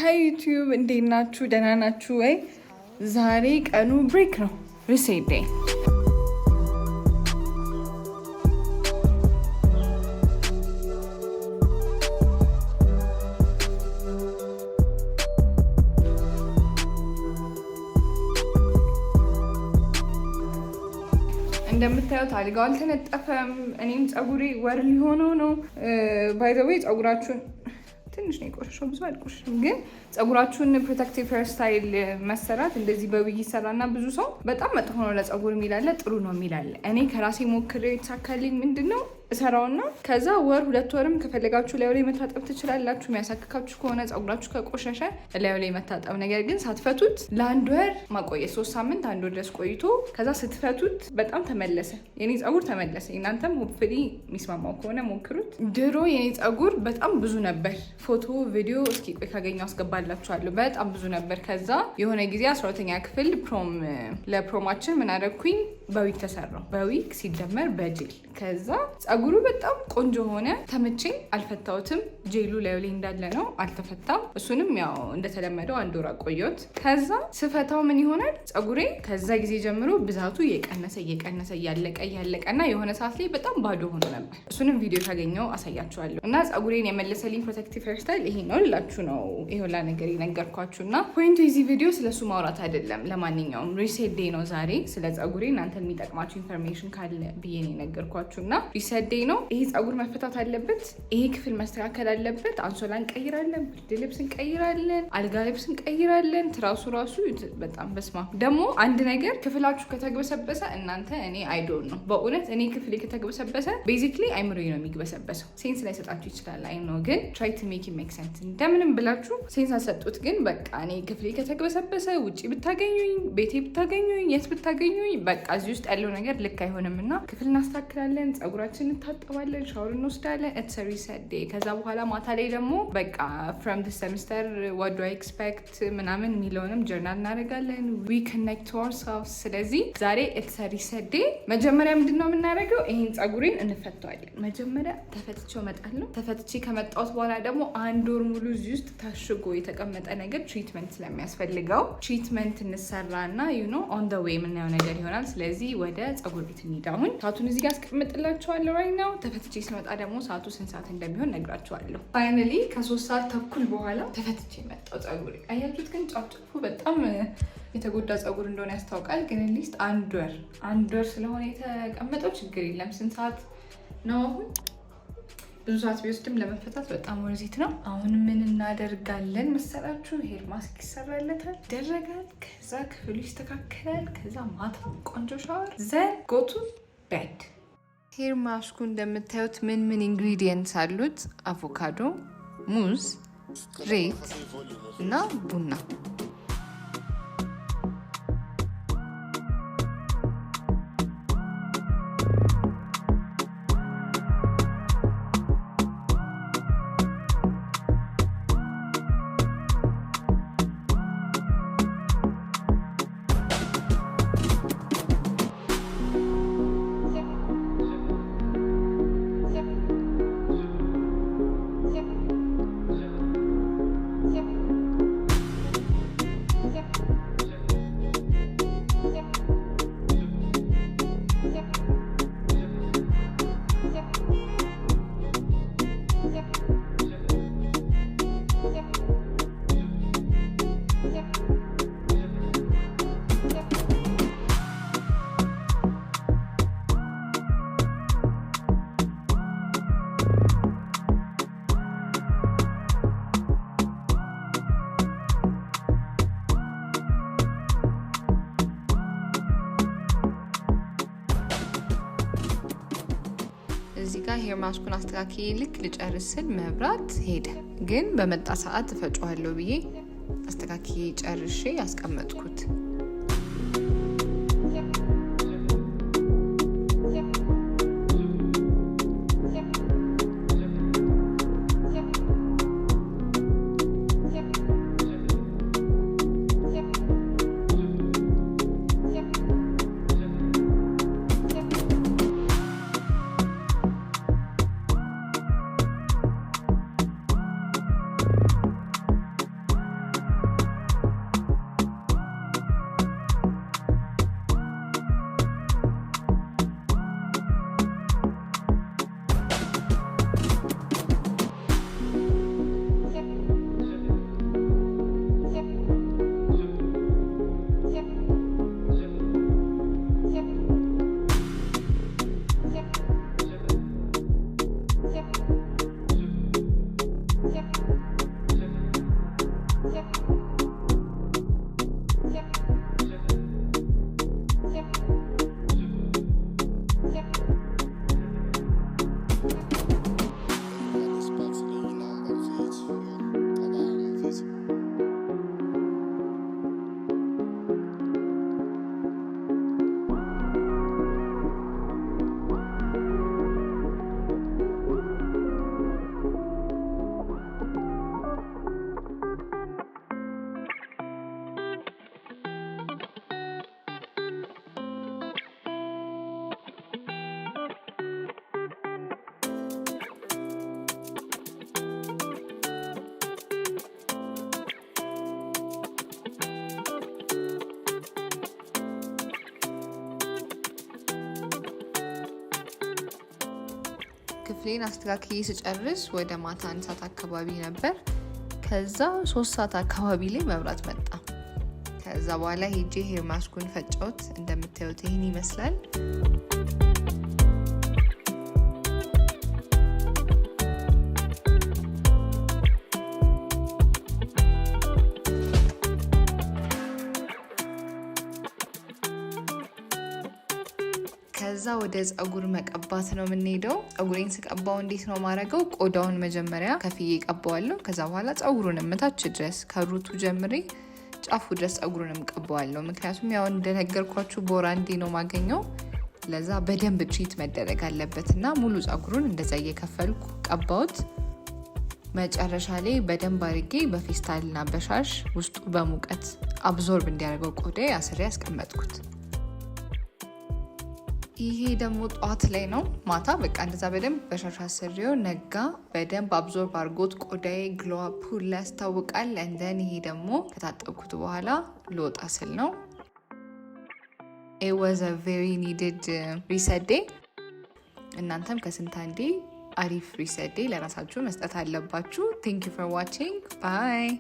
ሃይ ዩቲዩብ እንዴት ናችሁ? ደህና ናችሁ ወይ? ዛሬ ቀኑ ብሬክ ነው፣ ሪሴት ዴይ። እንደምታዩት አልጋው አልተነጠፈም። እኔም ፀጉሬ ወር ሊሆነው ነው። ባይ ዘ ዌይ ፀጉራችሁን ትንሽ ነው የቆሸሸው፣ ብዙ አልቆሸሸም። ግን ፀጉራችሁን ፕሮቴክቲቭ ሄር ስታይል መሰራት እንደዚህ በውይ ይሰራና ብዙ ሰው በጣም መጥፎ ነው ለፀጉር የሚላለ፣ ጥሩ ነው የሚላለ። እኔ ከራሴ ሞክሬ የተሳካልኝ ምንድነው እሰራውና ከዛ ወር 2 ወርም ከፈለጋችሁ ላዩ ላይ መታጠብ ትችላላችሁ። የሚያሳክካችሁ ከሆነ ፀጉራችሁ ከቆሸሸ ላዩ ላይ መታጠብ፣ ነገር ግን ሳትፈቱት ለ1 ወር ማቆየት፣ 3 ሳምንት 1 ወር ድረስ ቆይቶ ከዛ ስትፈቱት በጣም ተመለሰ። የኔ ፀጉር ተመለሰ። እናንተም ሆፕፉሊ የሚስማማው ከሆነ ሞክሩት። ድሮ የኔ ፀጉር በጣም ብዙ ነበር። ፎቶ ቪዲዮ እስኪ ቆይ ካገኘው አስገባላችኋለሁ። በጣም ብዙ ነበር። ከዛ የሆነ ጊዜ 12ኛ ክፍል ለፕሮማችን ምን አደረኩኝ? በዊግ ተሰራው። በዊግ ሲደመር በጄል ከዛ ፀጉሩ በጣም ቆንጆ ሆነ። ተመቸኝ። አልፈታሁትም። ጄሉ ላዩ ላይ እንዳለ ነው፣ አልተፈታም። እሱንም ያው እንደተለመደው 1 ወር አቆየሁት። ከዛ ስፈታው ምን ይሆናል ፀጉሬ ከዛ ጊዜ ጀምሮ ብዛቱ እየቀነሰ እያለቀና የሆነ ሰዓት ላይ በጣም ባዶ ሆኖ ነበር። እሱንም ቪዲዮ ካገኘው አሳያችኋለሁ። እና ፀጉሬን የመለሰልኝ ፕሮቴክቲቭ ሄር ስታይል ይሄ ነው ልላችሁ ነው ይሁላ ነገር የነገርኳችሁ። እና ፖይንቱ የዚህ ቪዲዮ ስለሱ ማውራት አይደለም። ለማንኛውም ሪሴት ዴይ ነው ዛሬ። ስለ ፀጉሬ እናንተ የሚጠቅማችሁ ኢንፎርሜሽን ካለ ብዬ ነው የነገርኳችሁ። እና ሪሴት ዴይ ነው። ይሄ ፀጉር መፈታት አለበት። ይሄ ክፍል መስተካከል አለበት። አንሶላ እንቀይራለን፣ ብርድ ልብስ እንቀይራለን፣ አልጋ ልብስ እንቀይራለን። ትራሱ ራሱ በጣም በስማ። ደግሞ አንድ ነገር ክፍላችሁ ከተግበሰበሰ እናንተ እኔ አይዶን ነው በእውነት እኔ ክፍሌ ከተግበሰበሰ ቤዚክሊ አይምሮዬ ነው የሚግበሰበሰው። ሴንስ ላይ ሰጣችሁ ይችላል አይ ነው፣ ግን ትራይ ቱ ሜክ ኢት ሜክ ሴንስ። እንደምንም ብላችሁ ሴንስ አሰጡት። ግን በቃ እኔ ክፍሌ ከተግበሰበሰ ውጪ ብታገኙኝ፣ ቤቴ ብታገኙኝ፣ የት ብታገኙኝ በቃ እዚህ ውስጥ ያለው ነገር ልክ አይሆንም። እና ክፍል እናስተካክላለን፣ ፀጉራችን እንታጠባለን፣ ሻወር እንወስዳለን። ኢትስ አ ሪሴት ዴይ። ከዛ በኋላ ማታ ላይ ደግሞ በቃ ፍሮም ዲስ ሴሚስተር ዋት ዱ አይ ኤክስፔክት ምናምን የሚለውንም ጀርናል እናደርጋለን። ዊ ኮኔክት ቱ አወርሰልቭስ። ስለዚህ ዛሬ ኢትስ አ ሪሴት ዴይ። መጀመሪያ ምንድን ነው የምናደርገው? ይሄን ፀጉሬን እንፈተዋለን። መጀመሪያ ተፈትቼው እመጣለሁ። ተፈትቼ ከመጣሁት በኋላ ደግሞ 1 ወር ሙሉ እዚህ ውስጥ ታሽጎ የተቀመጠ ነገር ትሪትመንት ስለሚያስፈልገው ትሪትመንት እንሰራና ዩ ኖ ኦን ዘ ዌይ የምናየው ነገር ይሆናል። ስለዚህ ወደ ፀጉር ቤት እንሂድ። አሁን ሰዓቱን እዚህ ጋር አስቀምጥላችኋለሁ ራይት ናው። ተፈትቼ ስመጣ ደግሞ ሰዓቱ ስንት ሰዓት እንደሚሆን ነግራችኋለሁ። ፋይናሊ ከ3 ሰዓት ተኩል በኋላ ተፈትቼ መጣሁ። ፀጉሬ አያችሁት? ግን ጫፍጫፉ በጣም የተጎዳ ፀጉር እንደሆነ ያስታውቃል። ግን ሊስት 1 ወር ስለሆነ የተቀመጠው ችግር የለም። ስንት ሰዓት ነው አሁን? ብዙ ሰዓት ቢወስድም ለመፈታት በጣም ወርዚት ነው። አሁን ምን እናደርጋለን መሰላችሁ? ሄር ማስክ ይሰራለታል፣ ይደረጋል። ከዛ ክፍሉ ይስተካከላል። ከዛ ማታ ቆንጆ ሻወር ዘን ጎቱ ቤድ። ሄር ማስኩ እንደምታዩት ምን ኢንግሪዲየንትስ አሉት? አቮካዶ፣ ሙዝ፣ ሬት እና ቡና። እዚህ ጋር ሄር ማስኩን አስተካክዬ ልክ ልጨርስ ስል መብራት ሄደ። ግን በመጣ ሰዓት እፈጨዋለሁ ብዬ አስተካክዬ ጨርሼ ያስቀመጥኩት። ክፍሌን አስተካክዬ ስጨርስ ወደ ማታ 1 ሰዓት አካባቢ ነበር። ከዛ 3 ሰዓት አካባቢ ላይ መብራት መጣ። ከዛ በኋላ ሄጄ ሄር ማስኩን ፈጨሁት። እንደምታዩት ይሄን ይመስላል። ከዛ ወደ ፀጉር መቀባት ነው የምንሄደው። ፀጉሬን ስቀባው እንዴት ነው ማረገው? ቆዳውን መጀመሪያ ከፍዬ ቀባዋለሁ። ከዛ በኋላ ፀጉሩንም ታች ድረስ ከሩቱ ጀምሬ ጫፉ ድረስ ፀጉሩንም ቀባዋለሁ። ምክንያቱም ያው እንደነገርኳችሁ ቦራንዴ ነው ማገኘው። ለዛ በደንብ ትሪት መደረግ አለበትና ሙሉ ፀጉሩን እንደዛ እየከፈልኩ ቀባውት። መጨረሻ ላይ በደንብ አድርጌ በፌስታልና በሻሽ ውስጡ በሙቀት አብዞርብ እንዲያደርገው ቆዳዬ አስሬ ያስቀመጥኩት። ይሄ ደግሞ ጧት ላይ ነው። ማታ በቃ እንደዛ በደንብ በሻሽ አስሬው ነጋ። በደንብ አብዞርብ አድርጎት ቆዳዬ ግሎ አፕ ሁላ ያስታውቃል። እንደን ይሄ ደግሞ ከታጠብኩት በኋላ ልወጣ ስል ነው። it was a very needed reset day። እናንተም ከስንት አንዴ አሪፍ reset day ለራሳችሁ መስጠት አለባችሁ። thank you for watching. bye